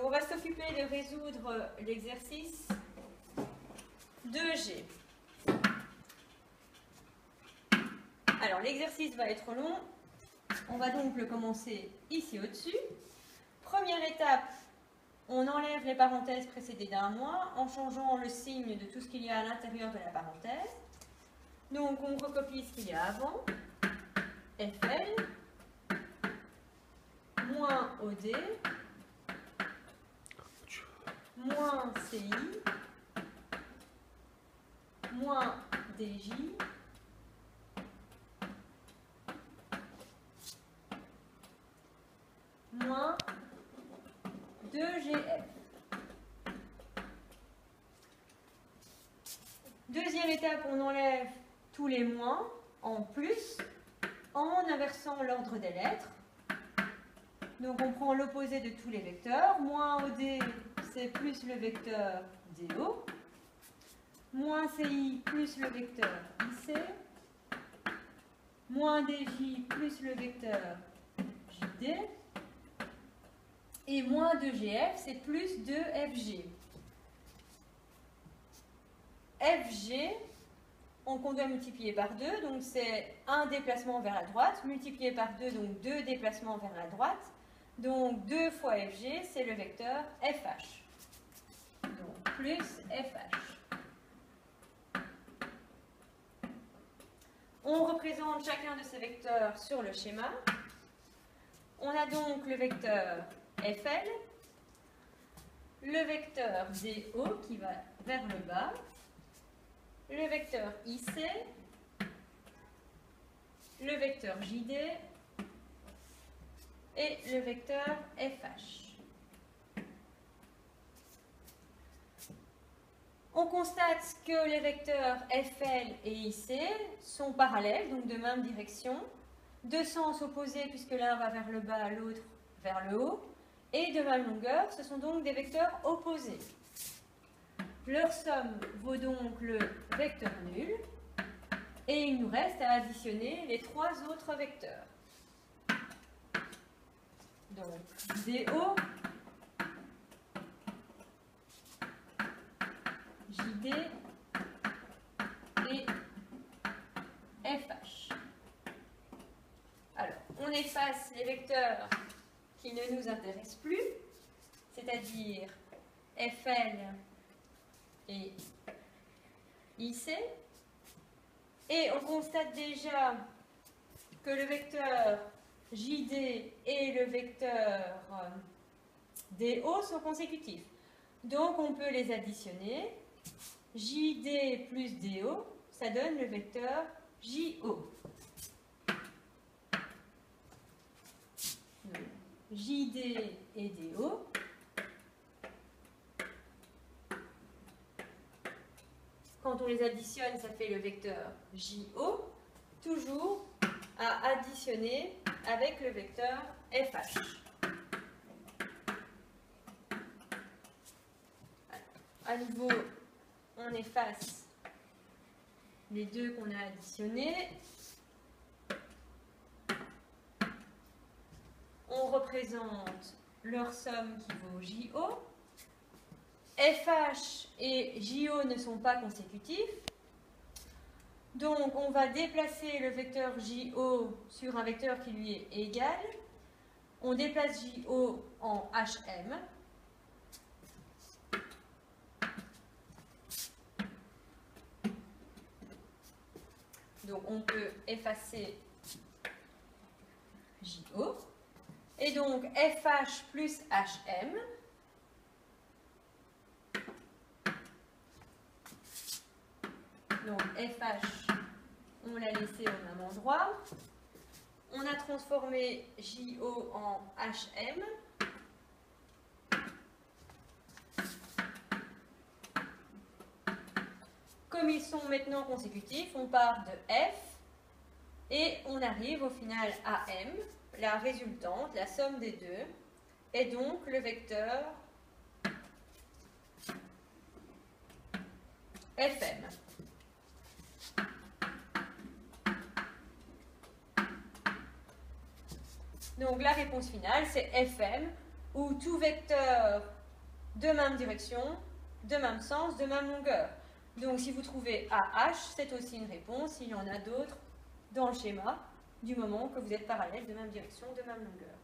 Donc on va s'occuper de résoudre l'exercice 2G. Alors l'exercice va être long. On va donc le commencer ici au-dessus. Première étape, on enlève les parenthèses précédées d'un moins en changeant le signe de tout ce qu'il y a à l'intérieur de la parenthèse. Donc on recopie ce qu'il y a avant. FL moins OD moins CI moins DJ moins 2GF. Deuxième étape, on enlève tous les moins en plus en inversant l'ordre des lettres. Donc on prend l'opposé de tous les vecteurs. Moins OD, c'est plus le vecteur DO. Moins CI plus le vecteur IC. Moins DJ plus le vecteur JD. Et moins 2GF, c'est plus 2FG. FG, on doit multiplier par 2, donc c'est un déplacement vers la droite, multiplié par 2, donc 2 déplacements vers la droite. Donc 2 fois FG, c'est le vecteur FH. Donc plus FH. On représente chacun de ces vecteurs sur le schéma. On a donc le vecteur FL, le vecteur DO qui va vers le bas, le vecteur IC, le vecteur JD et le vecteur FH. On constate que les vecteurs FL et IC sont parallèles, donc de même direction, de sens opposés puisque l'un va vers le bas, l'autre vers le haut, et de même longueur, ce sont donc des vecteurs opposés. Leur somme vaut donc le vecteur nul, et il nous reste à additionner les trois autres vecteurs. Donc DO, JD et FH. Alors, on efface les vecteurs qui ne nous intéressent plus, c'est-à-dire FL et IC. Et on constate déjà que le vecteur JD et le vecteur DO sont consécutifs. Donc on peut les additionner. JD plus DO, ça donne le vecteur JO. Donc, JD et DO. Quand on les additionne, ça fait le vecteur JO, toujours à additionner avec le vecteur FH. À nouveau, on efface les deux qu'on a additionnés. On représente leur somme qui vaut JO. FH et JO ne sont pas consécutifs. Donc, on va déplacer le vecteur JO sur un vecteur qui lui est égal. On déplace JO en HM. Donc, on peut effacer JO. Et donc, FH plus HM. Donc, FH, on l'a laissé au même endroit. On a transformé JO en HM. Comme ils sont maintenant consécutifs, on part de F et on arrive au final à M. La résultante, la somme des deux, est donc le vecteur FM. Donc la réponse finale, c'est FM ou tout vecteur de même direction, de même sens, de même longueur. Donc si vous trouvez AH, c'est aussi une réponse, il y en a d'autres dans le schéma, du moment que vous êtes parallèles de même direction, de même longueur.